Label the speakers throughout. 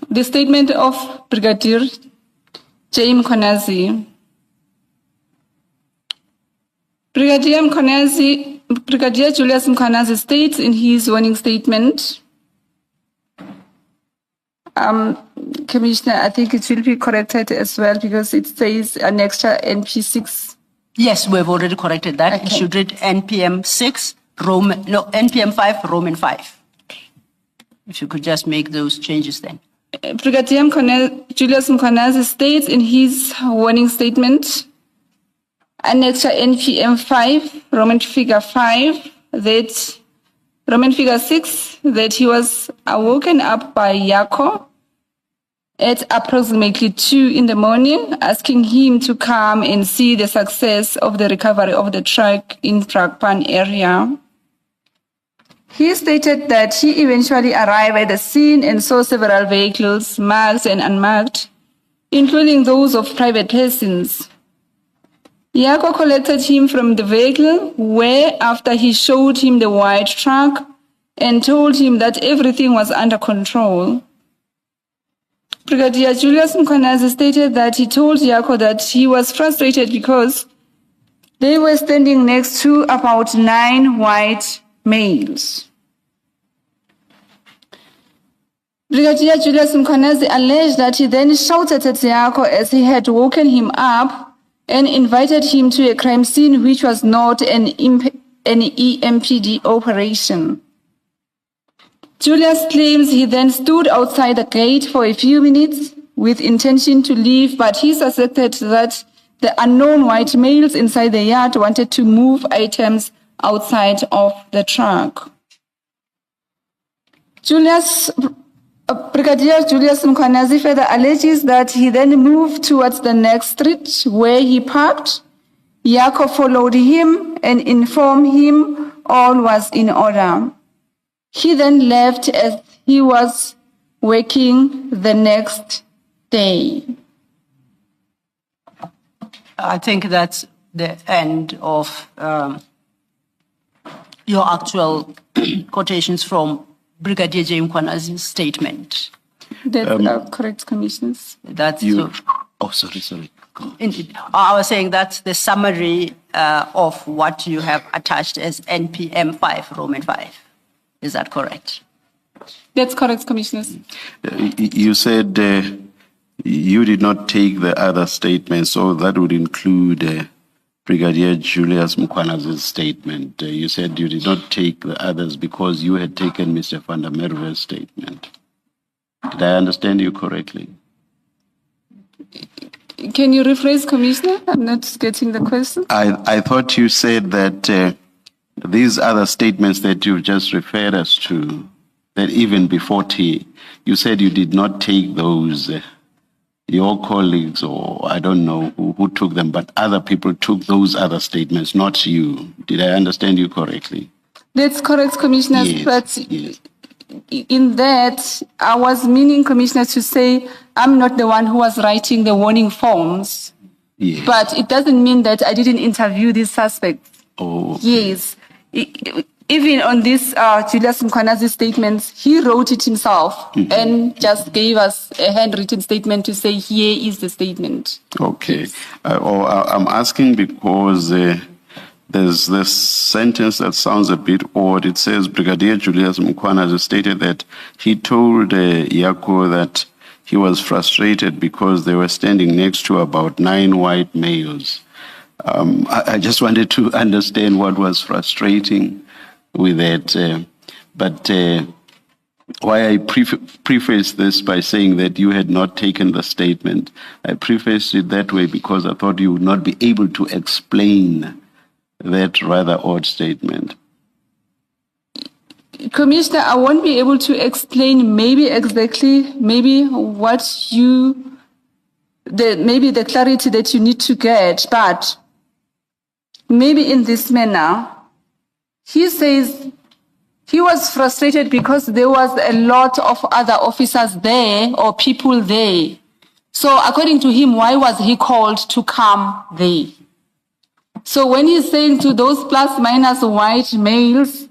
Speaker 1: the statement of Brigadier James Mkhwanazi. Brigadier Julius Mkhwanazi states in his warning statement, Commissioner, I think it will be corrected as well because it says annexure NP6.
Speaker 2: Yes, we've already corrected that. Okay. You should read NPM 6, NPM 5, Roman 5. If you could just make those changes then.
Speaker 1: Brigadier Julius Mkhwanazi states in his warning statement, annexure NPM 5, Roman figure 5, that Roman figure 6, that he was woken up by Yako at approximately 2 in the morning, asking him to come and see the success of the recovery of the truck in Brakpan area. He stated that he eventually arrived at the scene and saw several vehicles, marked and unmarked, including those of private persons. Yako collected him from the vehicle, where after he showed him the white truck and told him that everything was under control. Brigadier Julius Mkhwanazi stated that he told Yako that he was frustrated because they were standing next to about 9 white males. Brigadier Julius Mkhwanazi alleged that he then shouted at Yako as he had woken him up and invited him to a crime scene which was not an EMPD operation. Julius claims he then stood outside the gate for a few minutes with intention to leave, but he suspected that the unknown white males inside the yard wanted to move items outside of the truck. Brigadier Julius Mkhwanazi further alleges that he then moved towards the next street where he parked. Yako followed him and informed him all was in order. He then left as he was working the next day.
Speaker 2: I think that's the end of your actual quotations from Brigadier James Mkhwanazi's statement.
Speaker 1: That's correct, Commissioners.
Speaker 2: That's
Speaker 3: you. Oh, sorry.
Speaker 2: Indeed. I was saying that's the summary of what you have attached as NPM 5, Roman 5. Is that correct?
Speaker 1: That's correct, Commissioners.
Speaker 3: You said you did not take the other statements, so that would include Brigadier Julius Mkhwanazi's statement. You said you did not take the others because you had taken Mr. van der Merwe's statement. Did I understand you correctly?
Speaker 1: Can you rephrase, Commissioner? I'm not getting the question.
Speaker 3: I thought you said that these other statements that you just referred us to, that even before T, you said you did not take those. Your colleagues, or I don't know who took them, but other people took those other statements, not you. Did I understand you correctly?
Speaker 1: That's correct, Commissioner.
Speaker 3: Yes,
Speaker 1: but
Speaker 3: yes.
Speaker 1: In that, I was meaning, Commissioner, to say I'm not the one who was writing the warning forms.
Speaker 3: Yes.
Speaker 1: But it doesn't mean that I didn't interview these suspects.
Speaker 3: Oh.
Speaker 1: Yes. Even on this Julius Mkhwanazi statements, he wrote it himself and just gave us a handwritten statement to say, here is the statement.
Speaker 3: Okay. I'm asking because there's this sentence that sounds a bit odd. It says, Brigadier Julius Mkhwanazi stated that he told Yako that he was frustrated because they were standing next to about 9 white males. I just wanted to understand what was frustrating with that. But why I preface this by saying that you had not taken the statement, I prefaced it that way because I thought you would not be able to explain that rather odd statement.
Speaker 1: Commissioner, I won't be able to explain maybe what maybe the clarity that you need to get, but maybe in this manner. He says he was frustrated because there was a lot of other officers there or people there. So according to him, why was he called to come there? So when he's saying to those plus minus white males,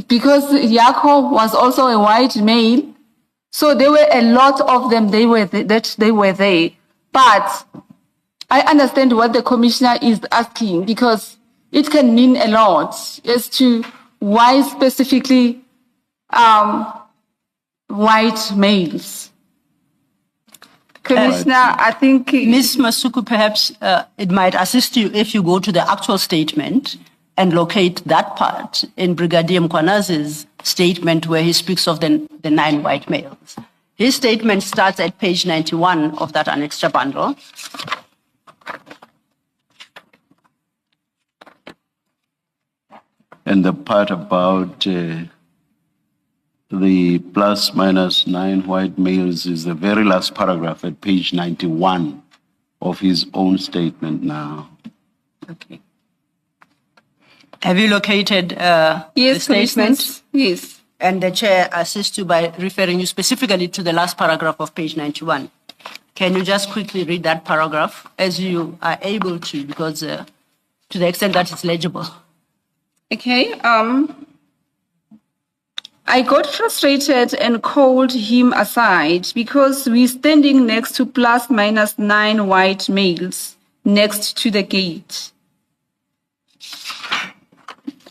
Speaker 1: because Yako was also a white male, So there were a lot of them, they were there. But I understand what the commissioner is asking, because it can mean a lot as to why specifically white males. Commissioner, I think...
Speaker 2: Ms. Masuku, perhaps it might assist you if you go to the actual statement and locate that part in Brigadier Mkwanazi's statement where he speaks of the 9 white males. His statement starts at page 91 of that annexure bundle.
Speaker 3: And the part about the plus minus 9 white males is the very last paragraph at page 91 of his own statement now.
Speaker 2: Okay. Have you located
Speaker 1: yes,
Speaker 2: the statement?
Speaker 1: Yes.
Speaker 2: And the chair assists you by referring you specifically to the last paragraph of page 91. Can you just quickly read that paragraph as you are able to, because to the extent that it's legible?
Speaker 1: Okay. I got frustrated and called him aside because we're standing next to plus minus 9 white males next to the gate.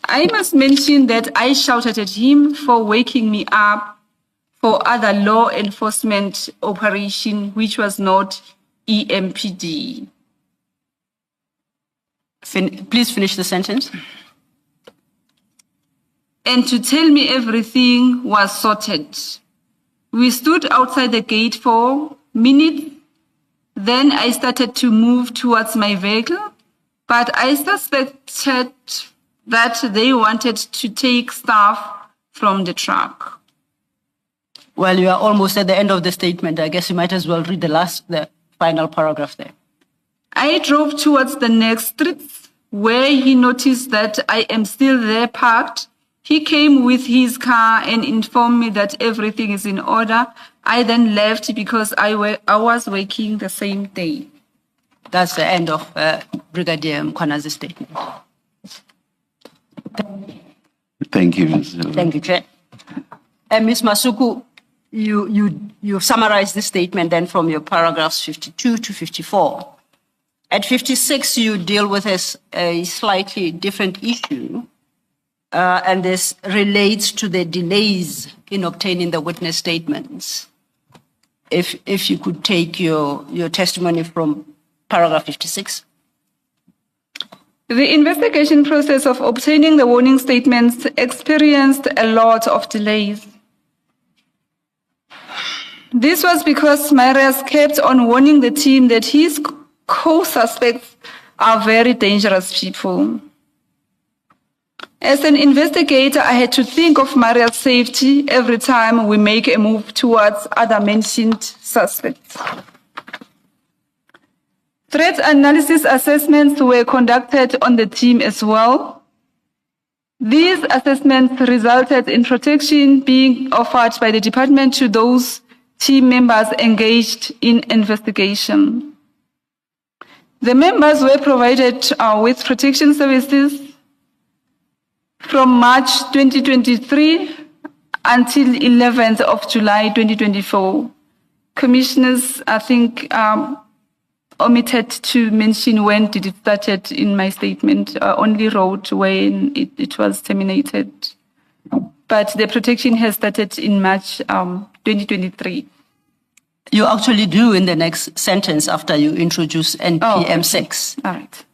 Speaker 1: I must mention that I shouted at him for waking me up for other law enforcement operation, which was not EMPD.
Speaker 2: Please finish the sentence.
Speaker 1: And to tell me everything was sorted. We stood outside the gate for minutes. Then I started to move towards my vehicle, but I suspected that they wanted to take stuff from the truck.
Speaker 2: Well, you are almost at the end of the statement. I guess you might as well read the final paragraph there.
Speaker 1: I drove towards the next street where he noticed that I am still there parked. He came with his car and informed me that everything is in order. I then left because I was working the same day.
Speaker 2: That's the end of Brigadier Mkwanazi's statement.
Speaker 3: Thank you, Ms.
Speaker 2: Thank you, Chair. And Ms. Masuku, you summarized the statement then from your paragraphs 52 to 54. At 56, you deal with a slightly different issue, and this relates to the delays in obtaining the witness statements. If you could take your testimony from paragraph 56.
Speaker 1: The investigation process of obtaining the warning statements experienced a lot of delays. This was because Marius kept on warning the team that his co-suspects are very dangerous people. As an investigator, I had to think of Maria's safety every time we make a move towards other mentioned suspects. Threat analysis assessments were conducted on the team as well. These assessments resulted in protection being offered by the department to those team members engaged in investigation. The members were provided with protection services from March 2023 until 11th of July 2024. Commissioners, I think, omitted to mention when did it started in my statement. Only wrote when it was terminated. But the protection has started in March 2023.
Speaker 2: You actually do in the next sentence after you introduce NPM 6.
Speaker 1: All right.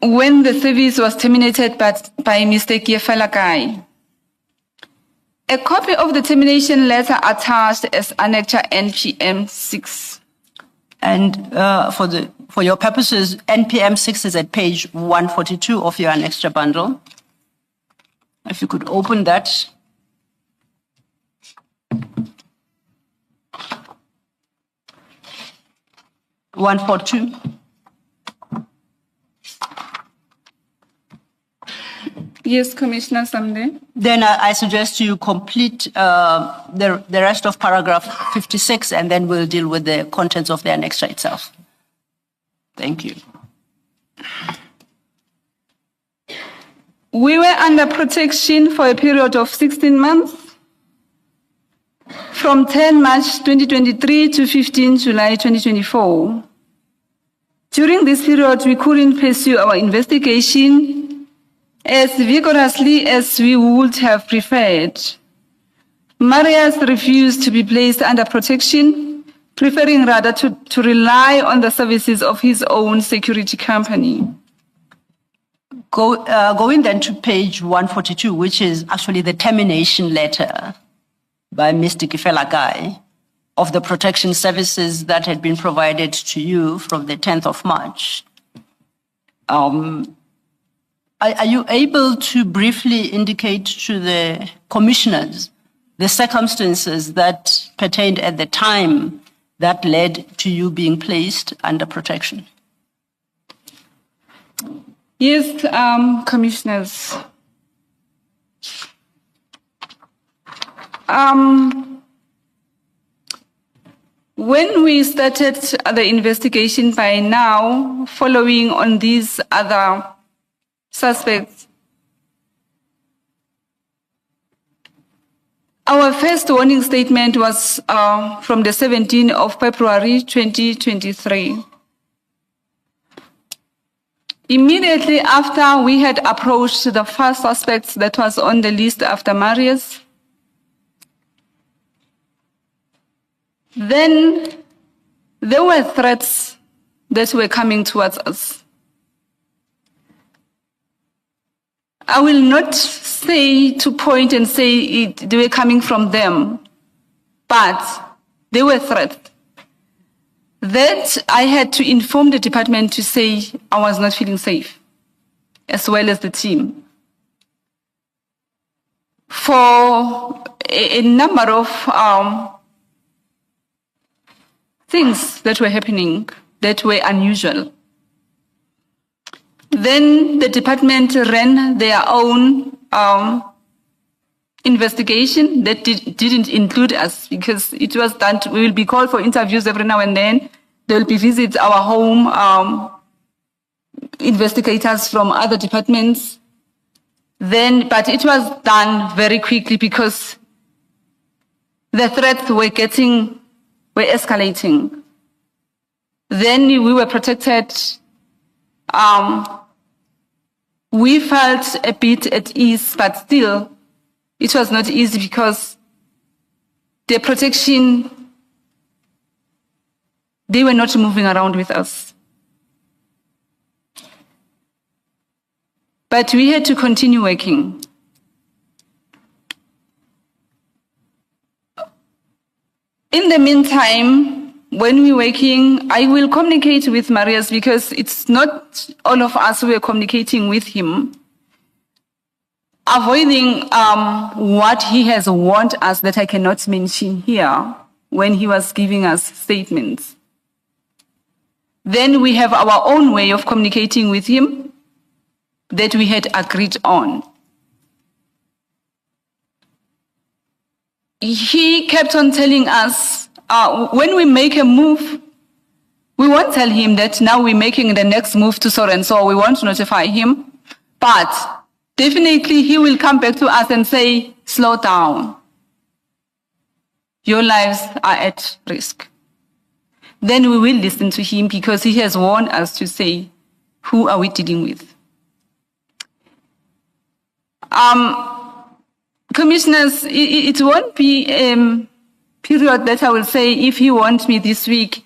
Speaker 1: When the service was terminated by Mr. Kiefalakai, a copy of the termination letter attached as Annexure NPM 6.
Speaker 2: And for your purposes, NPM 6 is at page 142 of your annexure bundle. If you could open that. (142).
Speaker 1: Yes, Commissioner Samde.
Speaker 2: Then I suggest you complete the rest of paragraph 56, and then we'll deal with the contents of the annexure itself. Thank you.
Speaker 1: We were under protection for a period of 16 months. from 10 March 2023 to 15 July 2024. During this period, we couldn't pursue our investigation as vigorously as we would have preferred. Marius refused to be placed under protection, preferring rather to rely on the services of his own security company.
Speaker 2: Going then to page 142, which is actually the termination letter by Mr. Kifela of the protection services that had been provided to you from the 10th of March. Are you able to briefly indicate to the commissioners the circumstances that pertained at the time that led to you being placed under protection?
Speaker 1: Yes, commissioners. When we started the investigation by now, following on these other suspects, our first warning statement was from the 17th of February 2023. Immediately after we had approached the first suspects that was on the list after Marius, then there were threats that were coming towards us. I will not say to point and say they were coming from them, but they were threats that I had to inform the department to say I was not feeling safe, as well as the team, for a number of things that were happening that were unusual. Then the department ran their own investigation that didn't include us, because it was done. We will be called for interviews every now and then. There will be visits our home, investigators from other departments. But it was done very quickly because the threats were escalating. Then we were protected. We felt a bit at ease, but still, it was not easy because the protection, they were not moving around with us. But we had to continue working. In the meantime, when we're working, I will communicate with Marius because it's not all of us who are communicating with him, avoiding what he has warned us that I cannot mention here when he was giving us statements. Then we have our own way of communicating with him that we had agreed on. He kept on telling us, when we make a move, we won't tell him that now we're making the next move to so and so, we won't notify him. But definitely he will come back to us and say, slow down. Your lives are at risk. Then we will listen to him because he has warned us to say, who are we dealing with? Commissioners, it won't be a period that I will say, if you want me this week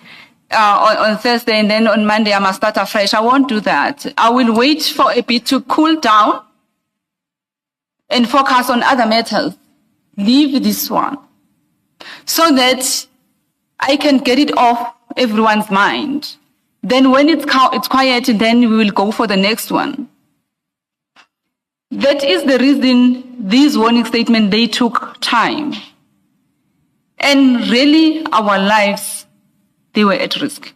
Speaker 1: on Thursday and then on Monday I must start afresh. I won't do that. I will wait for a bit to cool down and focus on other matters. Leave this one so that I can get it off everyone's mind. Then when it's quiet, then we will go for the next one. That is the reason these warning statements, they took time. And really, our lives, they were at risk.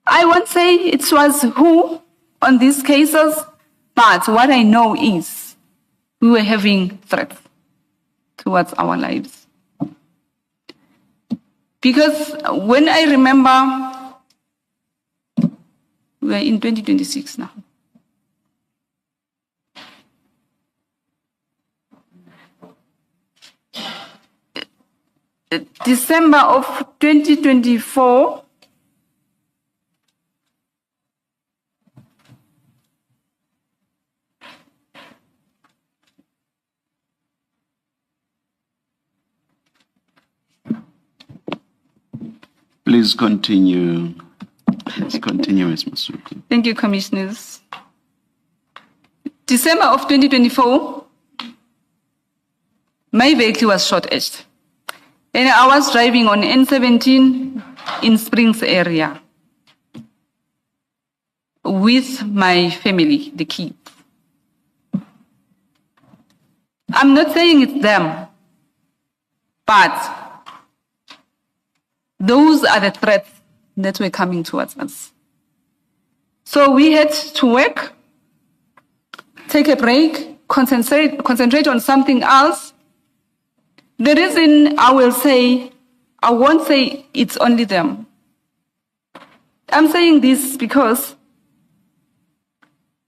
Speaker 1: I won't say it was who on these cases, but what I know is we were having threats towards our lives. Because when I remember, we're in 2026 now. December of 2024,
Speaker 3: Please continue. Please continue, Ms. Masuku.
Speaker 1: thank you, Commissioners. December of 2024, my vehicle was short-edged. And I was driving on N17 in Springs area with my family, the kids. I'm not saying it's them, but those are the threats that were coming towards us. So we had to work, take a break, concentrate on something else. The reason I won't say it's only them. I'm saying this because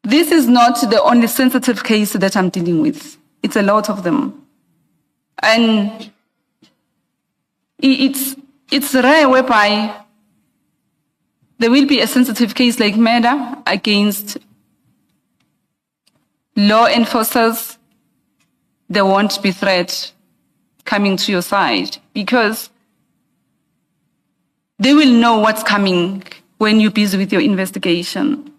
Speaker 1: this is not the only sensitive case that I'm dealing with. It's a lot of them. And it's rare whereby there will be a sensitive case like murder against law enforcers. There won't be threat coming to your side because they will know what's coming when you're busy with your investigation.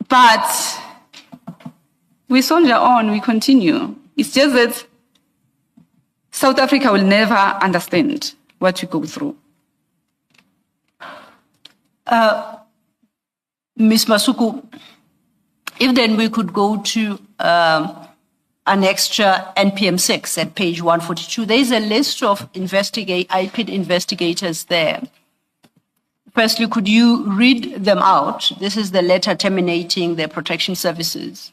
Speaker 1: But we soldier on, we continue. It's just that South Africa will never understand what you go through.
Speaker 2: Ms. Masuku, if then we could go to an extra NPM 6 at page 142, there is a list of IPID investigators there. Firstly, could you read them out? This is the letter terminating their protection services.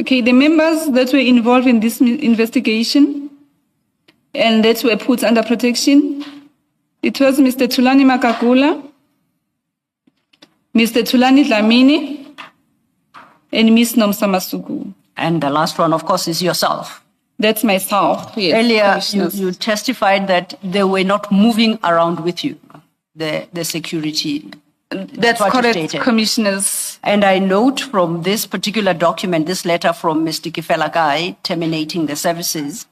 Speaker 1: Okay, the members that were involved in this investigation and that were put under protection, it was Mr. Tulani Makakula, Mr. Tulani Dlamini, and Ms. Nomsa Masuku.
Speaker 2: And the last one, of course, is yourself.
Speaker 1: That's myself, yes.
Speaker 2: Earlier, you testified that they were not moving around with you, the security.
Speaker 1: That's correct, Commissioners.
Speaker 2: And I note from this particular document, this letter from Mr. Kifelakai terminating the services,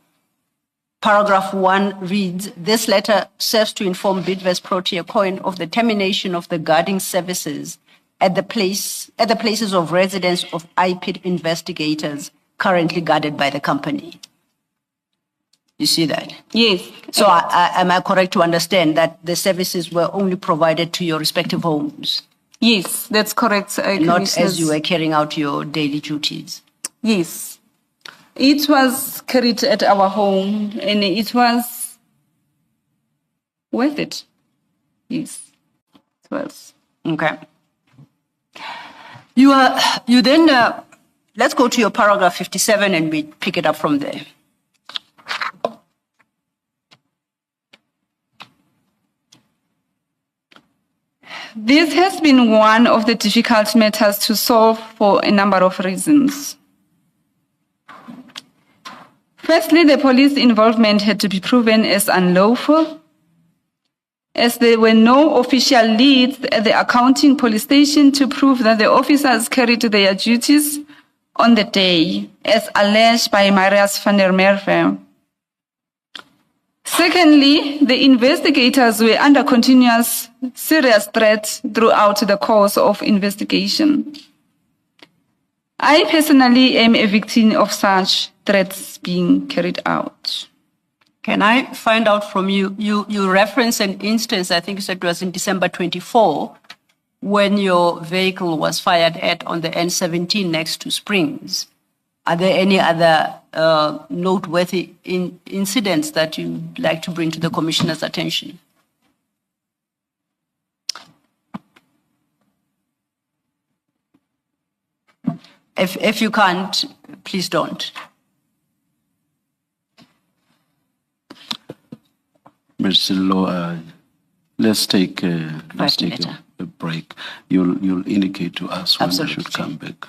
Speaker 2: paragraph 1 reads, this letter serves to inform Bidvest Protea Coin of the termination of the guarding services at the places of residence of IPID investigators currently guarded by the company. You see that?
Speaker 1: Yes.
Speaker 2: So am I correct to understand that the services were only provided to your respective homes?
Speaker 1: Yes, that's correct.
Speaker 2: Not as you were carrying out your daily duties?
Speaker 1: Yes. It was carried at our home and it was worth it. Yes, it was.
Speaker 2: Okay. You then, let's go to your paragraph 57 and we pick it up from there.
Speaker 1: This has been one of the difficult matters to solve for a number of reasons. Firstly, the police involvement had to be proven as unlawful, as there were no official leads at the accounting police station to prove that the officers carried their duties on the day, as alleged by Marius van der Merwe. Secondly, the investigators were under continuous serious threat throughout the course of investigation. I personally am a victim of such threats being carried out.
Speaker 2: Can I find out from you, you reference an instance, I think you said it was in December 24, when your vehicle was fired at on the N17 next to Springs. Are there any other noteworthy incidents that you'd like to bring to the Commissioner's attention? If you can't, please don't.
Speaker 3: Mr. Law, let's take a break. You'll indicate to us when we should come back.